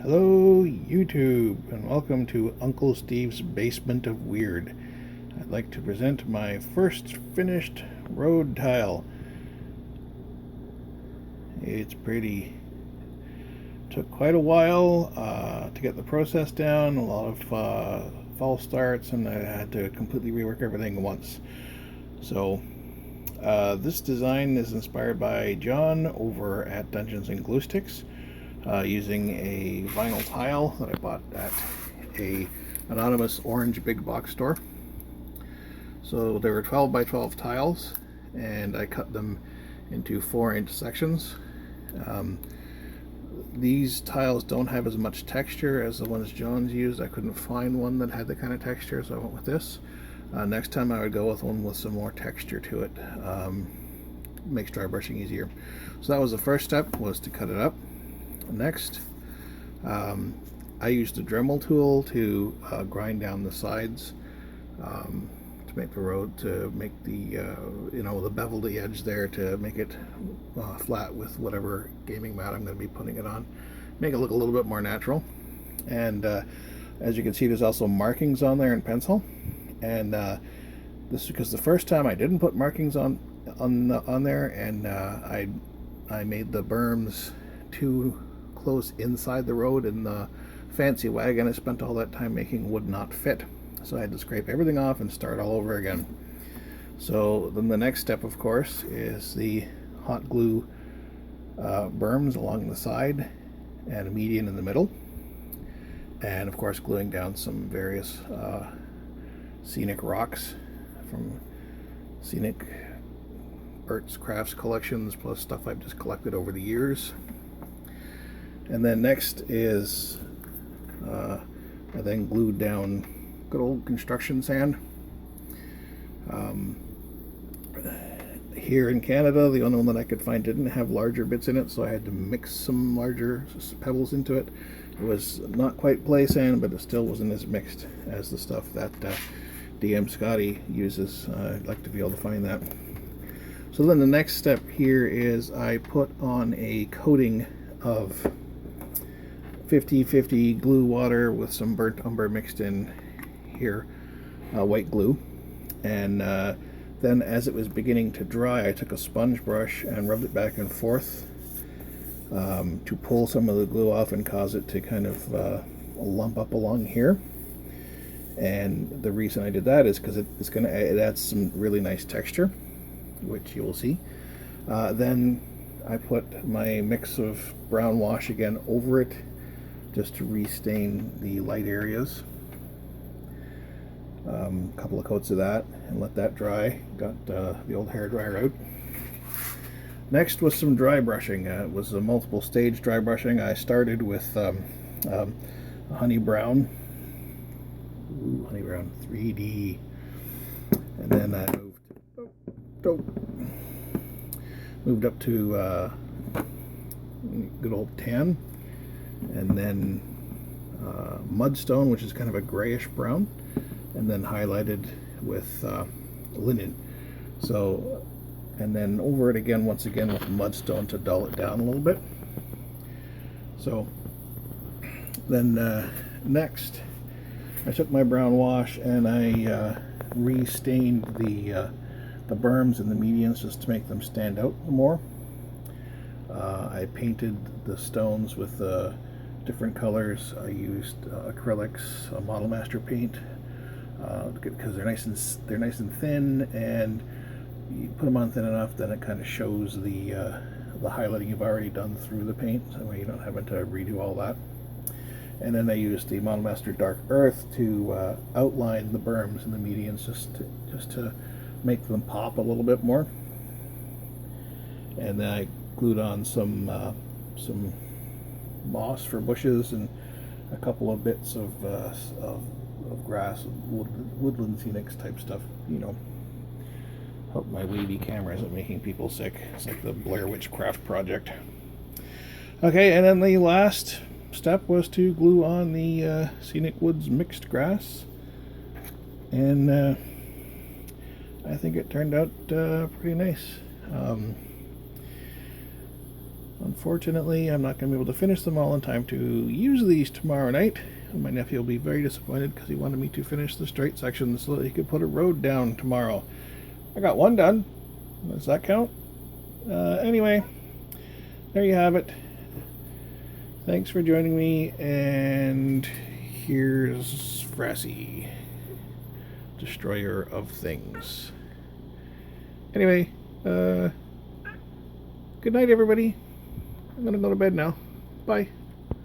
Hello, YouTube, and welcome to Uncle Steve's Basement of Weird. I'd like to present my first finished road tile. It's pretty. Took quite a while to get the process down, a lot of false starts, and I had to completely rework everything once. So, this design is inspired by John over at Dungeons and Glue Sticks. Using a vinyl tile that I bought at a anonymous orange big box store. So there were 12 by 12 tiles, and I cut them into 4-inch sections. These tiles don't have as much texture as the ones John's used. I couldn't find one that had the kind of texture, so I went with this. Next time I would go with one with some more texture to it. Makes dry brushing easier. So that was the first step, was to cut it up. Next, I used a Dremel tool to grind down the sides to make the road, to make the the bevel the edge there, to make it flat with whatever gaming mat I'm going to be putting it on, make it look a little bit more natural. And as you can see, there's also markings on there in pencil, and this is because the first time I didn't put markings on there, and I made the berms too close inside the road, and the fancy wagon I spent all that time making would not fit. So I had to scrape everything off and start all over again. So then the next step, of course, is the hot glue berms along the side and a median in the middle. And of course gluing down some various scenic rocks from Scenic Arts Crafts collections, plus stuff I've just collected over the years. And then next is I then glued down good old construction sand. Here in Canada, the only one that I could find didn't have larger bits in it, so I had to mix some larger pebbles into it. It was not quite play sand, but it still wasn't as mixed as the stuff that DM Scotty uses. I'd like to be able to find that. So then the next step here is I put on a coating of 50-50 glue water with some burnt umber mixed in here, white glue. And then as it was beginning to dry, I took a sponge brush and rubbed it back and forth to pull some of the glue off and cause it to kind of lump up along here. And the reason I did that is because it adds some really nice texture, which you will see. Then I put my mix of brown wash again over it, just to restain the light areas. A couple of coats of that, and let that dry. Got the old hair dryer out. Next was some dry brushing. It was a multiple stage dry brushing. I started with honey brown. Ooh, honey brown 3D, and then I moved up to good old tan, and then mudstone, which is kind of a grayish brown, and then highlighted with linen. So, and then over it again, once again with mudstone to dull it down a little bit. So then next I took my brown wash and I restained the berms and the medians just to make them stand out more. I painted the stones with different colors. I used acrylics, Model Master paint, because they're nice and thin, and you put them on thin enough, then it kind of shows the highlighting you've already done through the paint, so that way you don't have to redo all that. And then I used the Model Master Dark Earth to outline the berms and the medians, just to make them pop a little bit more. And then I glued on some moss for bushes and a couple of bits of grass, woodland scenics type stuff. Hope my wavy camera isn't making people sick. It's like the Blair Witch Craft project. Okay, and then the last step was to glue on the Scenic Woods mixed grass, and I think it turned out pretty nice. Unfortunately, I'm not going to be able to finish them all in time to use these tomorrow night. My nephew will be very disappointed because he wanted me to finish the straight section so that he could put a road down tomorrow. I got one done. Does that count? Anyway, there you have it. Thanks for joining me, and here's Frassy, Destroyer of Things. Anyway, good night, everybody. I'm gonna go to bed now. Bye.